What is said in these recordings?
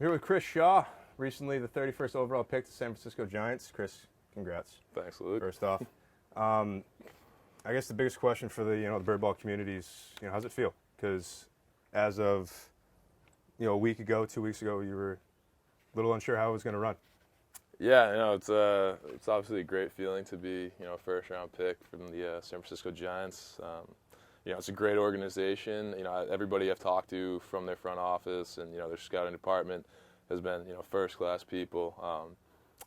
Here with Chris Shaw, recently the 31st overall pick to San Francisco Giants. Chris, congrats. Thanks, Luke. First off, I guess the biggest question for the the birdball community is how's it feel? Because as of a week ago, 2 weeks ago, you were a little unsure how it was going to run. Yeah, it's obviously a great feeling to be a first round pick from the San Francisco Giants. It's a great organization. Everybody I've talked to from their front office and their scouting department has been first class people,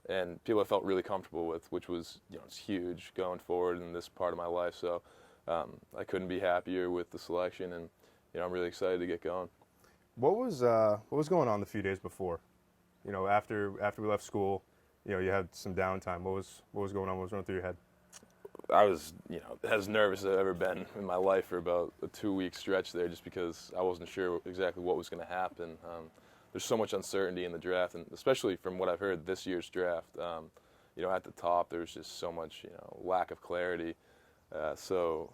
and people I felt really comfortable with, which was it's huge going forward in this part of my life. So I couldn't be happier with the selection, and I'm really excited to get going. What was going on the few days before? After we left school, you had some downtime. What was going on? What was running through your head? I was, as nervous as I've ever been in my life for about a 2-week stretch there, just because I wasn't sure exactly what was going to happen. There's so much uncertainty in the draft, and especially from what I've heard this year's draft. At the top, there's just so much, lack of clarity. So,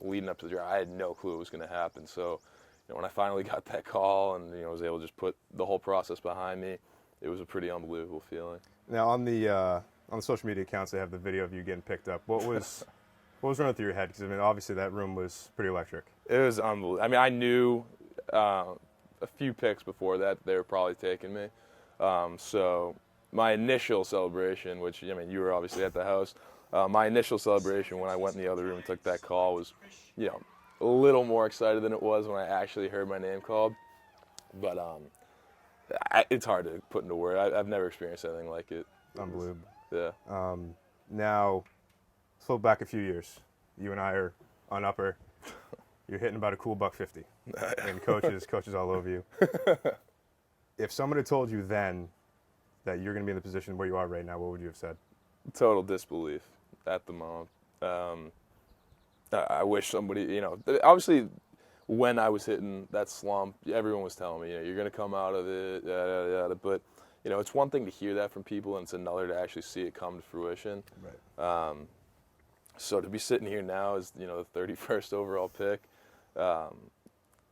leading up to the draft, I had no clue what was going to happen. So, when I finally got that call and was able to just put the whole process behind me, it was a pretty unbelievable feeling. Now on the social media accounts, they have the video of you getting picked up. What was running through your head? Because obviously that room was pretty electric. It was unbelievable. I knew a few picks before that they were probably taking me. So my initial celebration, which you were obviously at the house, my initial celebration when I went in the other room and took that call was, a little more excited than it was when I actually heard my name called. But it's hard to put into words. I've never experienced anything like it. Unbelievable. Yeah. Now, let's look back a few years. You and I are on upper. You're hitting about a cool $150, and coaches all over you. If someone had told you then that you're going to be in the position where you are right now, what would you have said? Total disbelief at the moment. I wish somebody, obviously when I was hitting that slump, everyone was telling me, you're going to come out of it, yada, yada. But, it's one thing to hear that from people, and it's another to actually see it come to fruition. Right. So to be sitting here now as, the 31st overall pick,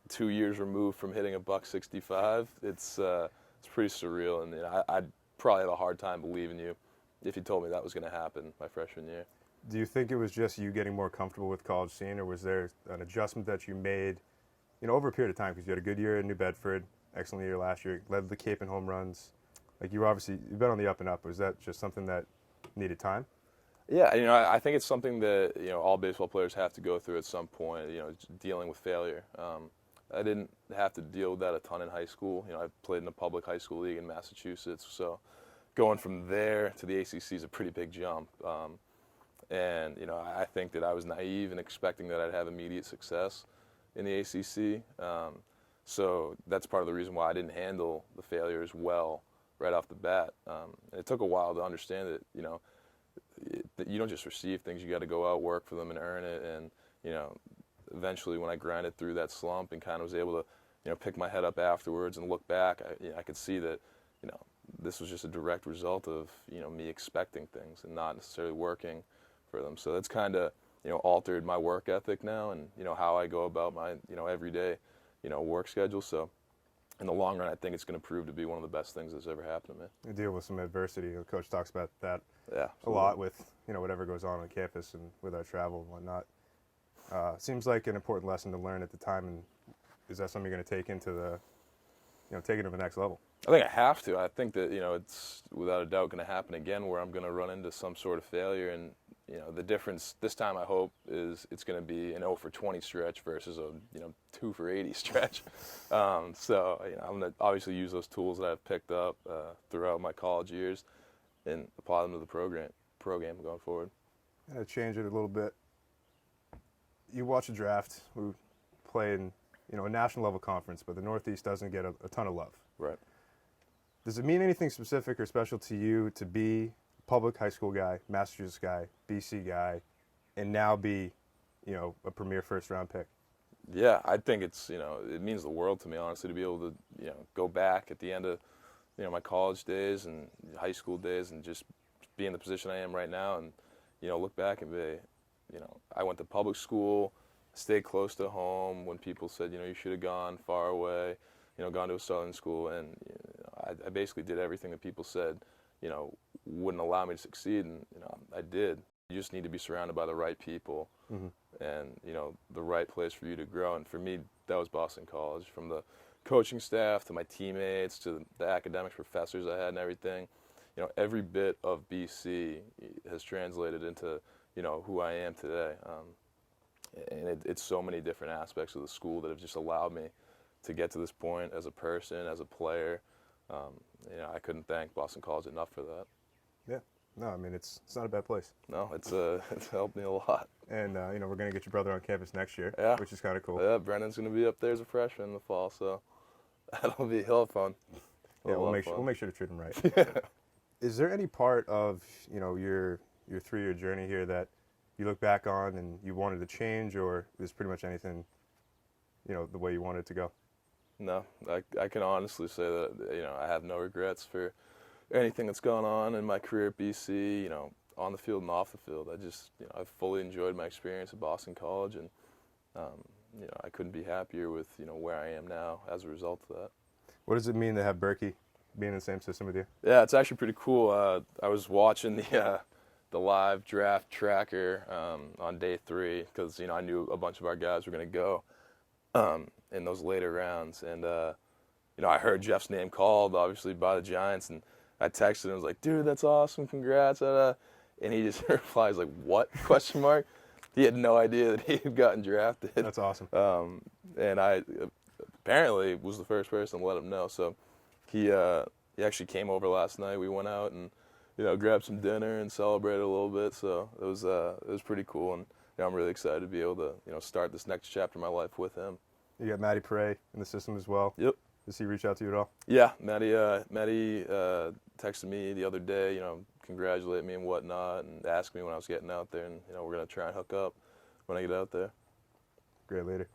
2 years removed from hitting a $165, it's pretty surreal. And I'd probably have a hard time believing you if you told me that was going to happen my freshman year. Do you think it was just you getting more comfortable with college scene, or was there an adjustment that you made, over a period of time? Because you had a good year in New Bedford, excellent year last year, led the Cape in home runs. Like you've been on the up and up. Was that just something that needed time? Yeah, I think it's something that all baseball players have to go through at some point. Dealing with failure. I didn't have to deal with that a ton in high school. I played in a public high school league in Massachusetts, so going from there to the ACC is a pretty big jump. And, I think that I was naive in expecting that I'd have immediate success in the ACC. So that's part of the reason why I didn't handle the failures well right off the bat. And it took a while to understand that, that you don't just receive things. You got to go out, work for them, and earn it. And, eventually when I grinded through that slump and kind of was able to, pick my head up afterwards and look back, I could see that, this was just a direct result of, me expecting things and not necessarily working for them. So that's kind of, altered my work ethic now and, how I go about my, everyday, work schedule. So in the long run, I think it's going to prove to be one of the best things that's ever happened to me. You deal with some adversity. The coach talks about that a lot with, whatever goes on campus and with our travel and whatnot. Seems like an important lesson to learn at the time. And is that something you're going to take into the, take it to the next level? I think I have to. I think that, it's without a doubt going to happen again where I'm going to run into some sort of failure. And, the difference this time, I hope, is it's going to be an 0 for 20 stretch versus a, 2 for 80 stretch. So, I'm going to obviously use those tools that I've picked up throughout my college years and apply them to the program going forward. To change it a little bit, you watch a draft. We play in, a national level conference, but the Northeast doesn't get a ton of love. Right. Does it mean anything specific or special to you to be public high school guy, Massachusetts guy, BC guy, and now be, a premier first-round pick? Yeah, I think it's, it means the world to me, honestly, to be able to, go back at the end of, my college days and high school days and just be in the position I am right now and, look back and be, I went to public school, stayed close to home when people said, you should have gone far away, gone to a southern school, and I basically did everything that people said, wouldn't allow me to succeed, and I did. You just need to be surrounded by the right people, and the right place for you to grow. And for me, that was Boston College. From the coaching staff to my teammates to the academic professors I had and everything, every bit of BC has translated into who I am today. And it's so many different aspects of the school that have just allowed me to get to this point as a person, as a player. I couldn't thank Boston College enough for that. Yeah. No, I mean, it's not a bad place. No, it's helped me a lot. And, we're going to get your brother on campus next year, which is kind of cool. Yeah, Brendan's going to be up there as a freshman in the fall, so he'll have fun. Yeah, we'll make sure to treat him right. Is there any part of, your 3-year journey here that you look back on and you wanted to change, or is pretty much anything, the way you wanted it to go? No, I can honestly say that, I have no regrets for anything that's gone on in my career at BC, on the field and off the field. I've fully enjoyed my experience at Boston College, and, I couldn't be happier with, where I am now as a result of that. What does it mean to have Berkey being in the same system with you? Yeah, it's actually pretty cool. I was watching the live draft tracker on day 3 because, I knew a bunch of our guys were going to go in those later rounds. And, I heard Jeff's name called, obviously, by the Giants, and I texted him. I was like, dude, that's awesome. Congrats. And he just replies like, what? Question mark. He had no idea that he had gotten drafted. That's awesome. And I apparently was the first person to let him know. So he actually came over last night. We went out and, grabbed some dinner and celebrated a little bit. So it was pretty cool. And I'm really excited to be able to, start this next chapter of my life with him. You got Matty Pere in the system as well. Yep. Does he reach out to you at all? Yeah, Matty texted me the other day, congratulate me and whatnot, and asked me when I was getting out there, and we're gonna try and hook up when I get out there. Great later.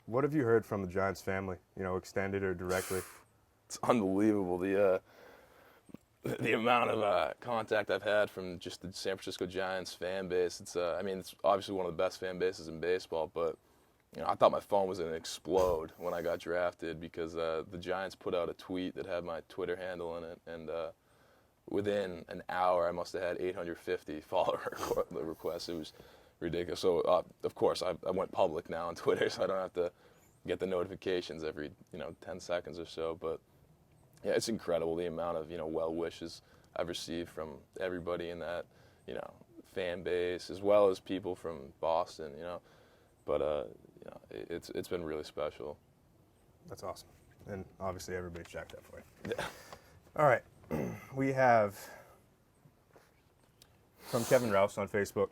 What have you heard from the Giants family? Extended or directly? It's unbelievable the amount of contact I've had from just the San Francisco Giants fan base. It's it's obviously one of the best fan bases in baseball, but I thought my phone was going to explode when I got drafted because the Giants put out a tweet that had my Twitter handle in it, and within an hour I must have had 850 follower requests. It was ridiculous. So, of course, I went public now on Twitter, so I don't have to get the notifications every 10 seconds or so. But, yeah, it's incredible the amount of well wishes I've received from everybody in that fan base, as well as people from Boston. But it's been really special. That's awesome. And obviously everybody's jacked up for you. Yeah. All right. We have from Kevin Rouse on Facebook.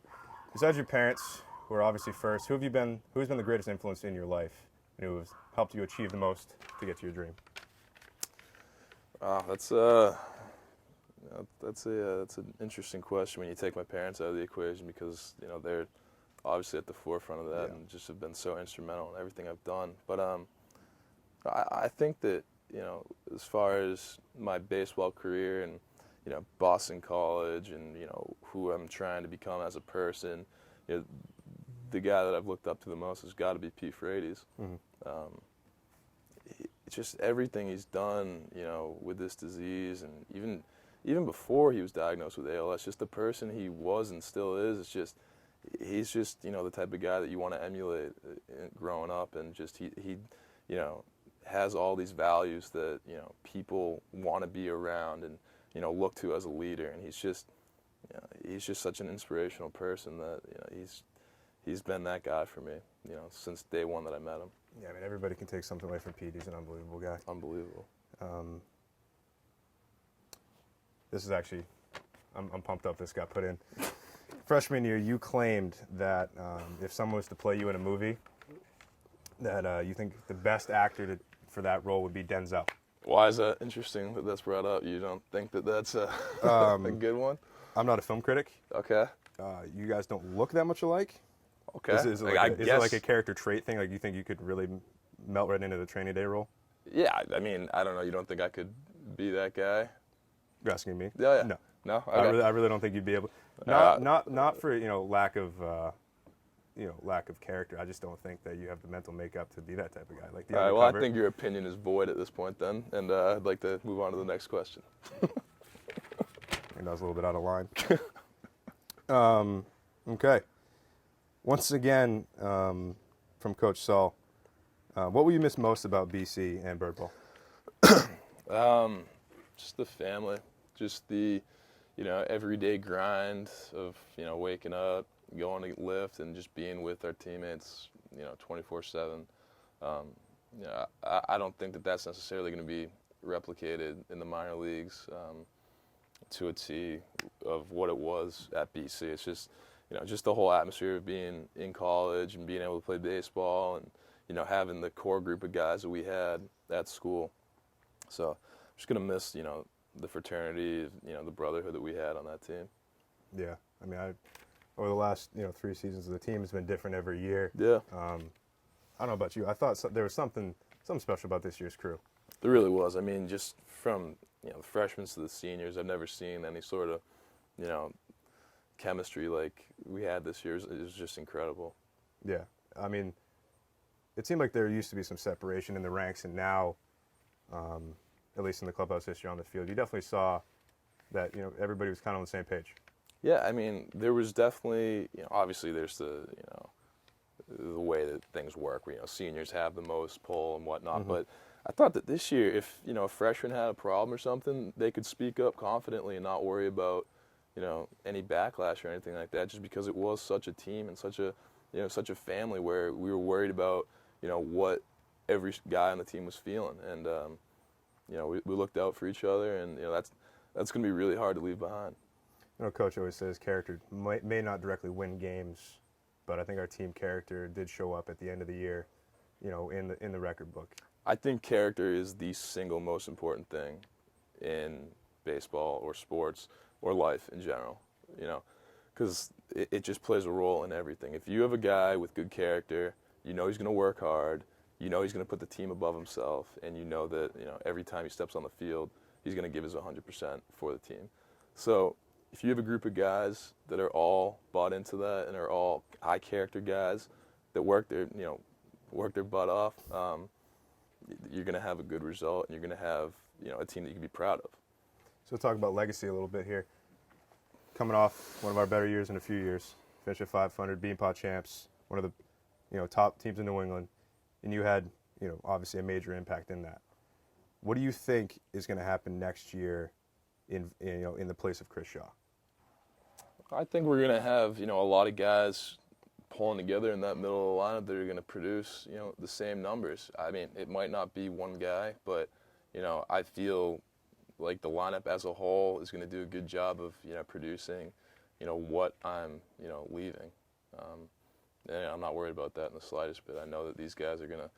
Besides your parents, who are obviously first, who's been the greatest influence in your life and who has helped you achieve the most to get to your dream? That's an interesting question when you take my parents out of the equation because they're obviously at the forefront of that and just have been so instrumental in everything I've done. But I think that as far as my baseball career and Boston College and who I'm trying to become as a person, the guy that I've looked up to the most has got to be Pete Frates. Mm-hmm. Just everything he's done, with this disease, and even before he was diagnosed with ALS, just the person he was and still is, he's just the type of guy that you want to emulate growing up, and just he has all these values that people want to be around and look to as a leader, and he's just such an inspirational person that he's been that guy for me since day one that I met him. Yeah, everybody can take something away from Pete. He's an unbelievable guy. Unbelievable. This is actually, I'm pumped up this got put in. Freshman year, you claimed that if someone was to play you in a movie, that you think the best actor for that role would be Denzel. Why is that interesting that that's brought up? You don't think that that's a good one? I'm not a film critic. Okay. You guys don't look that much alike. Okay. Is it like a character trait thing? Like you think you could really melt right into the Training Day role? Yeah, I don't know. You don't think I could be that guy? You're asking me? Yeah. No. No. Okay. I really don't think you'd be able. Not for lack of lack of character. I just don't think that you have the mental makeup to be that type of guy. Like the All right, well, I undercover. think your opinion is void at this point then, and I'd like to move on to the next question. And that was a little bit out of line. Okay. Once again, from Coach Saul, what will you miss most about BC and Birdball? Just the family, just the, everyday grind of, waking up, going to lift, and just being with our teammates, 24/7. I don't think that that's necessarily going to be replicated in the minor leagues to a T of what it was at BC. It's just, just the whole atmosphere of being in college and being able to play baseball and, having the core group of guys that we had at school. So I'm just going to miss, the fraternity, the brotherhood that we had on that team. Yeah. I mean, over the last, 3 seasons of the team has been different every year. Yeah. I don't know about you. I thought there was something special about this year's crew. There really was. I mean, just from, the freshmen to the seniors, I've never seen any sort of, chemistry like we had this year. It was just incredible. Yeah. I mean, it seemed like there used to be some separation in the ranks, and now, at least in the clubhouse history on the field, you definitely saw that, everybody was kind of on the same page. Yeah, I mean, there was definitely, obviously there's the way that things work where, seniors have the most pull and whatnot. Mm-hmm. But I thought that this year, if, a freshman had a problem or something, they could speak up confidently and not worry about, any backlash or anything like that, just because it was such a team and such a family where we were worried about, what every guy on the team was feeling. And, we looked out for each other, and, that's going to be really hard to leave behind. Coach always says character may not directly win games, but I think our team character did show up at the end of the year, in the record book. I think character is the single most important thing in baseball or sports or life in general, because it just plays a role in everything. If you have a guy with good character, he's going to work hard, he's going to put the team above himself, and that, every time he steps on the field, he's going to give his 100% for the team. So if you have a group of guys that are all bought into that and are all high character guys that work their butt off, you're going to have a good result, and you're going to have, a team that you can be proud of. So we'll talk about legacy a little bit here. Coming off one of our better years in a few years, finished at 500, Beanpot champs, one of the, top teams in New England, and you had, obviously a major impact in that. What do you think is going to happen next year in the place of Chris Shaw? I think we're going to have, a lot of guys pulling together in that middle of the lineup that are going to produce, the same numbers. I mean, it might not be one guy, but, I feel like the lineup as a whole is going to do a good job of, producing, what I'm, leaving. And I'm not worried about that in the slightest bit. I know that these guys are going to,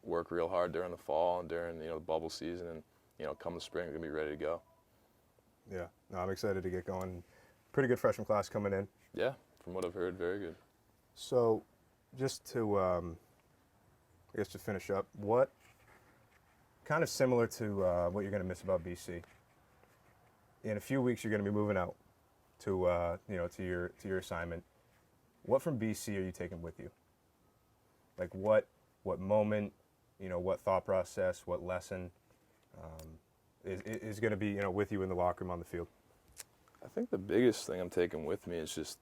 work real hard during the fall and during, the bubble season, and, come the spring, they're going to be ready to go. Yeah, no, I'm excited to get going. Pretty good freshman class coming in. Yeah, from what I've heard, very good. So, just to, to finish up, what kind of similar to what you're going to miss about BC? In a few weeks, you're going to be moving out to, to your assignment. What from BC are you taking with you? Like what moment, what thought process, what lesson is going to be, with you in the locker room on the field? I think the biggest thing I'm taking with me is just,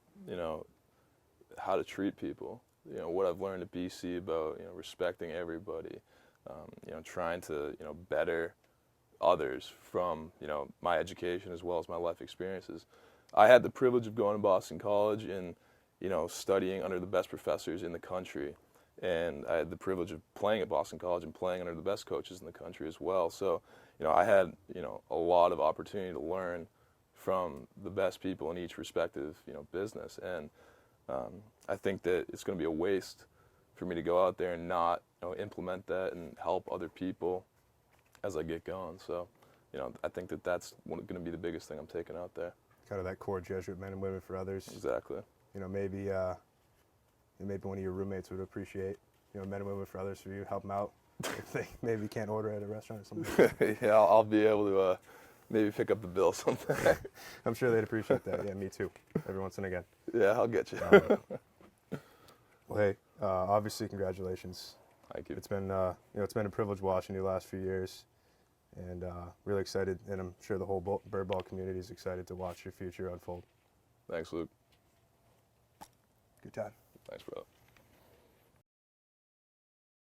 how to treat people. What I've learned at BC about, respecting everybody, trying to, better others from, my education as well as my life experiences. I had the privilege of going to Boston College and, studying under the best professors in the country. And I had the privilege of playing at Boston College and playing under the best coaches in the country as well. So, I had, a lot of opportunity to learn from the best people in each respective, business. And I think that it's going to be a waste for me to go out there and not, implement that and help other people as I get going. So, I think that that's going to be the biggest thing I'm taking out there. Kind of that core Jesuit men and women for others. Exactly. Maybe one of your roommates would appreciate, men and women for others for you, help them out if they maybe can't order at a restaurant or something. Yeah, I'll be able to maybe pick up the bill sometime. I'm sure they'd appreciate that. Yeah, me too. Every once and again. Yeah, I'll get you. Well, hey, obviously, congratulations. Thank you. It's been it's been a privilege watching you the last few years, and really excited, and I'm sure the whole birdball community is excited to watch your future unfold. Thanks, Luke. Good time. Thanks, brother.